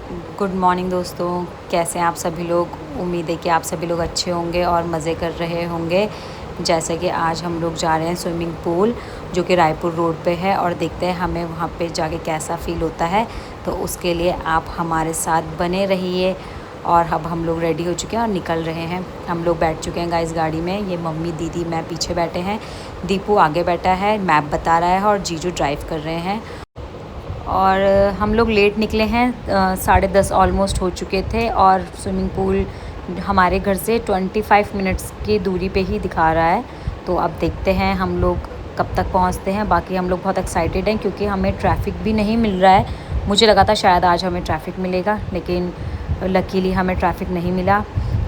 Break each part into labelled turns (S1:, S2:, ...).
S1: Good morning दोस्तों। कैसे हैं आप सभी लोग। उम्मीद है कि आप सभी लोग अच्छे होंगे और मज़े कर रहे होंगे। जैसे कि आज हम लोग जा रहे हैं स्विमिंग पूल जो कि रायपुर रोड पे है, और देखते हैं हमें वहाँ पे जाके कैसा फ़ील होता है। तो उसके लिए आप हमारे साथ बने रहिए। और अब हम लोग रेडी हो चुके हैं और निकल रहे हैं। हम लोग बैठ चुके हैं गाइस गाड़ी में। ये मम्मी दीदी मैं पीछे बैठे हैं, दीपू आगे बैठा है, मैप बता रहा है, और जीजू ड्राइव कर रहे हैं। और हम लोग लेट निकले हैं, 10:30 ऑलमोस्ट हो चुके थे। और स्विमिंग पूल हमारे घर से 25 मिनट्स की दूरी पे ही दिखा रहा है। तो अब देखते हैं हम लोग कब तक पहुंचते हैं। बाकी हम लोग बहुत एक्साइटेड हैं क्योंकि हमें ट्रैफ़िक भी नहीं मिल रहा है। मुझे लगा था शायद आज हमें ट्रैफ़िक मिलेगा, लेकिन लकीली हमें ट्रैफ़िक नहीं मिला।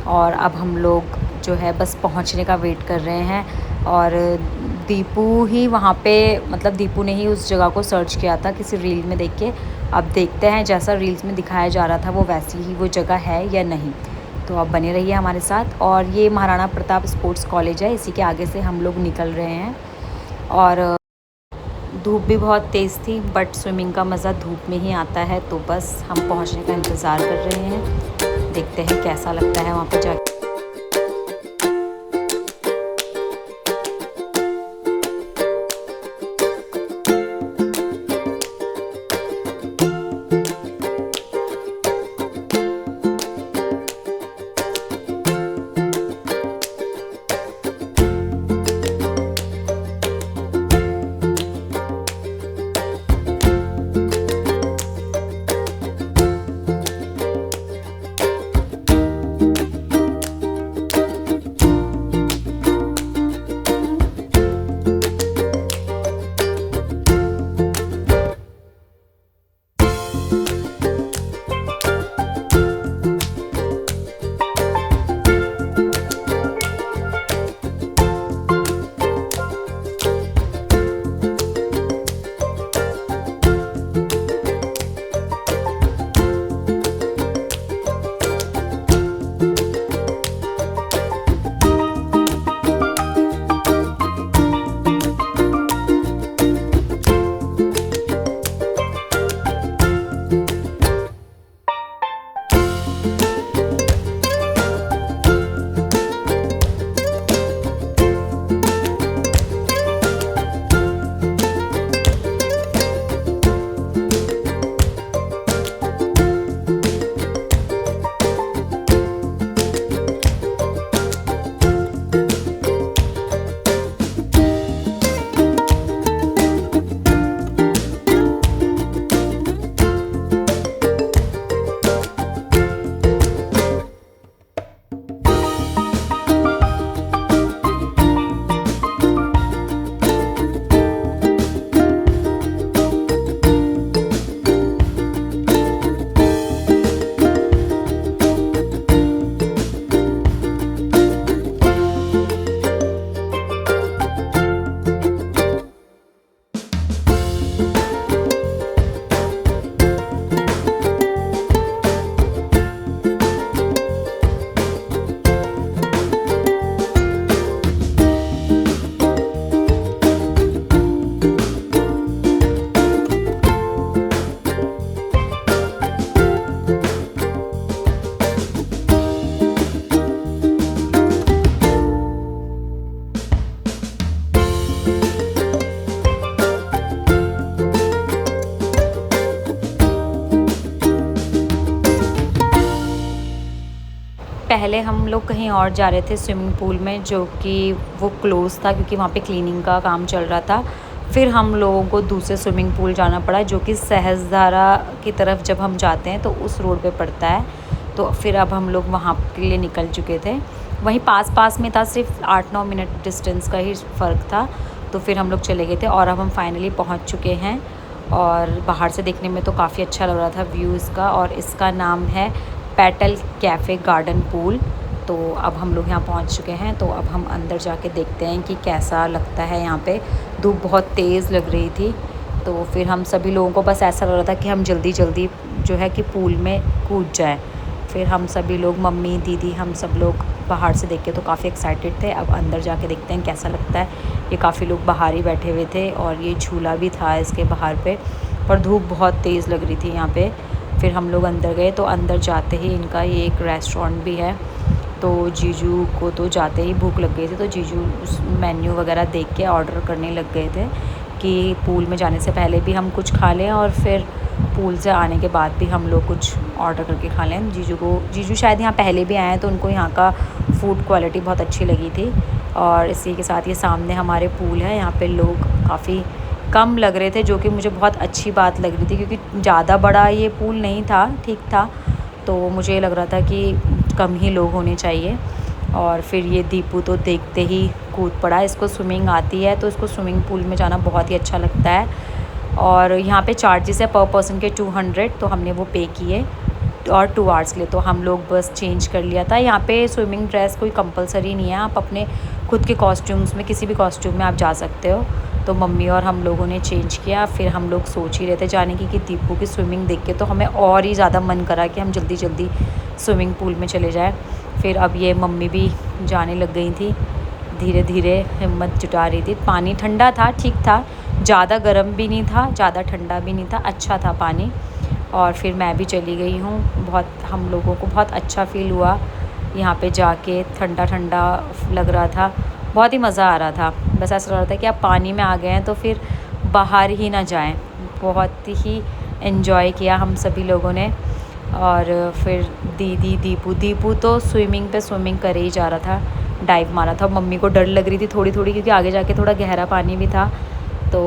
S1: और अब हम लोग जो है बस पहुंचने का वेट कर रहे हैं। और दीपू ही वहाँ पे, मतलब दीपू ने ही उस जगह को सर्च किया था किसी रील में देख के। अब देखते हैं जैसा रील्स में दिखाया जा रहा था वो वैसी ही वो जगह है या नहीं। तो अब बने रहिए हमारे साथ। और ये महाराणा प्रताप स्पोर्ट्स कॉलेज है, इसी के आगे से हम लोग निकल रहे हैं। और धूप भी बहुत तेज़ थी, बट स्विमिंग का मज़ा धूप में ही आता है। तो बस हम पहुँचने का इंतज़ार कर रहे हैं, देखते हैं कैसा लगता है वहाँ पर जाके। पहले हम लोग कहीं और जा रहे थे स्विमिंग पूल में, जो कि वो क्लोज़ था क्योंकि वहाँ पे क्लीनिंग का काम चल रहा था। फिर हम लोगों को दूसरे स्विमिंग पूल जाना पड़ा जो कि सहस्त्रधारा की तरफ जब हम जाते हैं तो उस रोड पे पड़ता है। तो फिर अब हम लोग वहाँ के लिए निकल चुके थे। वहीं पास पास में था, सिर्फ 8-9 मिनट डिस्टेंस का ही फ़र्क था। तो फिर हम लोग चले गए थे और अब हम फाइनली पहुँच चुके हैं। और बाहर से देखने में तो काफ़ी अच्छा लग रहा था व्यू इसका। और इसका नाम है पेटल कैफ़े गार्डन पूल। तो अब हम लोग यहाँ पहुँच चुके हैं। तो अब हम अंदर जाके देखते हैं कि कैसा लगता है यहाँ पे। धूप बहुत तेज़ लग रही थी, तो फिर हम सभी लोगों को बस ऐसा लग रहा था कि हम जल्दी जल्दी जो है कि पूल में कूद जाए। फिर हम सभी लोग, मम्मी दीदी, हम सब लोग बाहर से देख के तो काफ़ी एक्साइटेड थे। अब अंदर जाके देखते हैं कैसा लगता है। ये काफ़ी लोग बाहर ही बैठे हुए थे और ये झूला भी था इसके बाहर पे, पर धूप बहुत तेज़ लग रही थी यहाँ पे। फिर हम लोग अंदर गए। तो अंदर जाते ही इनका ये एक रेस्टोरेंट भी है, तो जीजू को तो जाते ही भूख लग गई थी, तो जीजू उस मेन्यू वगैरह देख के ऑर्डर करने लग गए थे कि पूल में जाने से पहले भी हम कुछ खा लें और फिर पूल से आने के बाद भी हम लोग कुछ ऑर्डर करके खा लें। जीजू शायद यहाँ पहले भी आए हैं, तो उनको यहाँ का फ़ूड क्वालिटी बहुत अच्छी लगी थी। और इसी के साथ ये सामने हमारे पूल है, यहाँ पे लोग काफ़ी कम लग रहे थे, जो कि मुझे बहुत अच्छी बात लग रही थी, क्योंकि ज़्यादा बड़ा ये पूल नहीं था, ठीक था। तो मुझे लग रहा था कि कम ही लोग होने चाहिए। और फिर ये दीपू तो देखते ही कूद पड़ा। इसको स्विमिंग आती है, तो इसको स्विमिंग पूल में जाना बहुत ही अच्छा लगता है। और यहाँ पे चार्जेस है पर पर्सन के 200, तो हमने वो पे किए और 2 आवर्स के लिए। तो हम लोग बस चेंज कर लिया था। यहाँ पे स्विमिंग ड्रेस कोई कंपलसरी नहीं है, आप अपने खुद के कॉस्ट्यूम्स में, किसी भी कॉस्ट्यूम में आप जा सकते हो। तो मम्मी और हम लोगों ने चेंज किया। फिर हम लोग सोच ही रहे थे जाने की कि दीपू की स्विमिंग देख के तो हमें और ही ज़्यादा मन करा कि हम जल्दी जल्दी स्विमिंग पूल में चले जाएँ। फिर अब ये मम्मी भी जाने लग गई थी, धीरे धीरे हिम्मत जुटा रही थी। पानी ठंडा था, ठीक था, ज़्यादा गर्म भी नहीं था, ज़्यादा ठंडा भी नहीं था, अच्छा था पानी। और फिर मैं भी चली गई हूँ। हम लोगों को बहुत अच्छा फ़ील हुआ यहाँ पे जाके, ठंडा ठंडा लग रहा था, बहुत ही मज़ा आ रहा था। बस ऐसा लग रहा था कि आप पानी में आ गए हैं तो फिर बाहर ही ना जाएं। बहुत ही एंजॉय किया हम सभी लोगों ने। और फिर दीपू तो स्विमिंग करे ही जा रहा था, डाइव मारा था। मम्मी को डर लग रही थी थोड़ी थोड़ी, क्योंकि आगे जाके थोड़ा गहरा पानी भी था। तो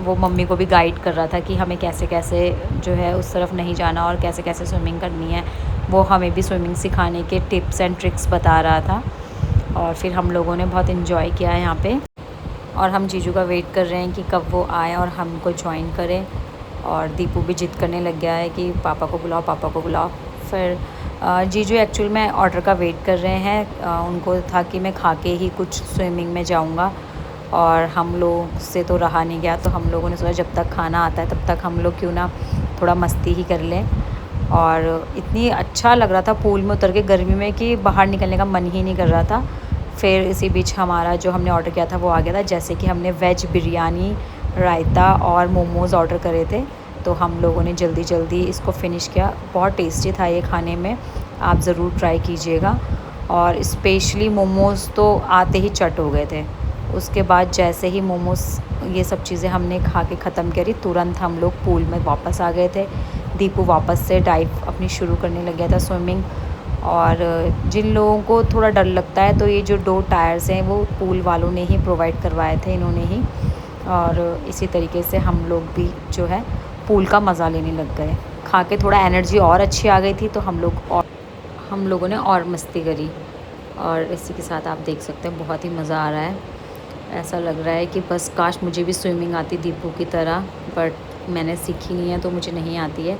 S1: वो मम्मी को भी गाइड कर रहा था कि हमें कैसे कैसे जो है उस तरफ नहीं जाना और कैसे कैसे स्विमिंग करनी है। वो हमें भी स्विमिंग सिखाने के टिप्स एंड ट्रिक्स बता रहा था। और फिर हम लोगों ने बहुत इन्जॉय किया है यहाँ पे। और हम जीजू का वेट कर रहे हैं कि कब वो आए और हमको ज्वाइन करें। और दीपू भी जिद करने लग गया है कि पापा को बुलाओ, पापा को बुलाओ। फिर जीजू एक्चुअल में ऑर्डर का वेट कर रहे हैं। उनको था कि मैं खा के ही कुछ स्विमिंग में जाऊंगा, और हम लोग से तो रहा नहीं गया। तो हम लोगों ने सोचा जब तक खाना आता है तब तक हम लोग क्यों ना थोड़ा मस्ती ही कर लें। और इतनी अच्छा लग रहा था पूल में उतर के गर्मी में कि बाहर निकलने का मन ही नहीं कर रहा था। फिर इसी बीच हमारा जो हमने ऑर्डर किया था वो आ गया था। जैसे कि हमने वेज बिरयानी, रायता और मोमोज़ ऑर्डर करे थे, तो हम लोगों ने जल्दी जल्दी इसको फ़िनिश किया। बहुत टेस्टी था ये खाने में, आप ज़रूर ट्राई कीजिएगा। और स्पेशली मोमोज़ तो आते ही चट हो गए थे। उसके बाद जैसे ही मोमोज़ ये सब चीज़ें हमने खा के ख़त्म करी, तुरंत हम लोग पूल में वापस आ गए थे। दीपू वापस से डाइव अपनी शुरू करने लग गया था, स्विमिंग। और जिन लोगों को थोड़ा डर लगता है, तो ये जो 2 टायर्स हैं वो पूल वालों ने ही प्रोवाइड करवाए थे, इन्होंने ही। और इसी तरीके से हम लोग भी जो है पूल का मज़ा लेने लग गए। खा के थोड़ा एनर्जी और अच्छी आ गई थी, तो हम लोगों ने और मस्ती करी। और इसी के साथ आप देख सकते हैं बहुत ही मज़ा आ रहा है। ऐसा लग रहा है कि बस काश मुझे भी स्विमिंग आती दीपू की तरह, बट मैंने सीखी नहीं है तो मुझे नहीं आती है।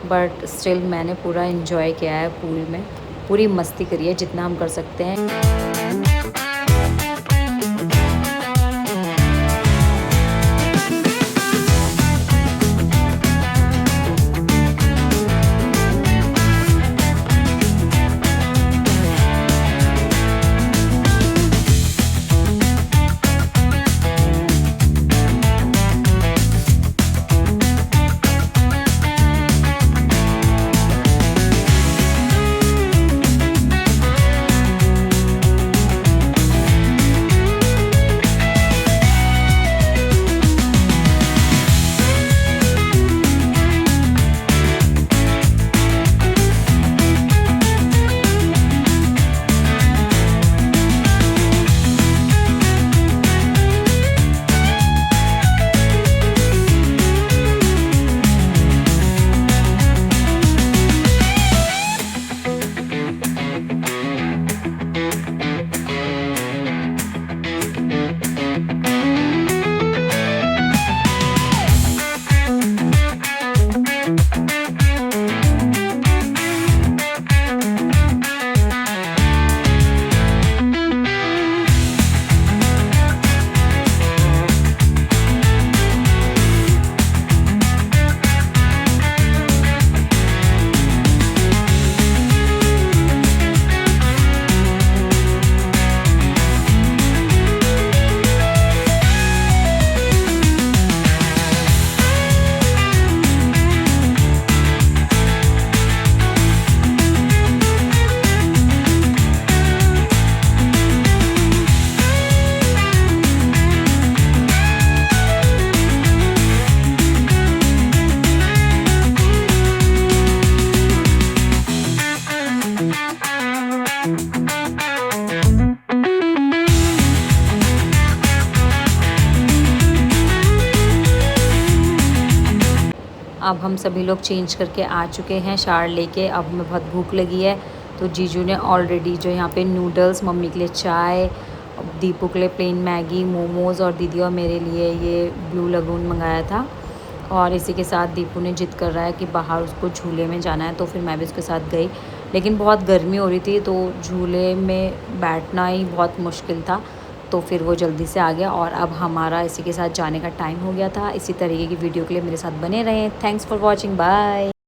S1: बट स्टिल मैंने पूरा इन्जॉय किया है पूल में, पूरी मस्ती करी है जितना हम कर सकते हैं। अब हम सभी लोग चेंज करके आ चुके हैं शावर लेके। अब हमें बहुत भूख लगी है, तो जीजू ने ऑलरेडी जो यहाँ पे नूडल्स, मम्मी के लिए चाय, दीपू के लिए प्लेन मैगी, मोमोज़ और दीदी और मेरे लिए ये ब्लू लगून मंगाया था। और इसी के साथ दीपू ने जिद कर रहा है कि बाहर उसको झूले में जाना है, तो फिर मैं भी उसके साथ गई। लेकिन बहुत गर्मी हो रही थी, तो झूले में बैठना ही बहुत मुश्किल था, तो फिर वो जल्दी से आ गया। और अब हमारा इसी के साथ जाने का टाइम हो गया था। इसी तरीके की वीडियो के लिए मेरे साथ बने रहें। Thanks for watching, bye.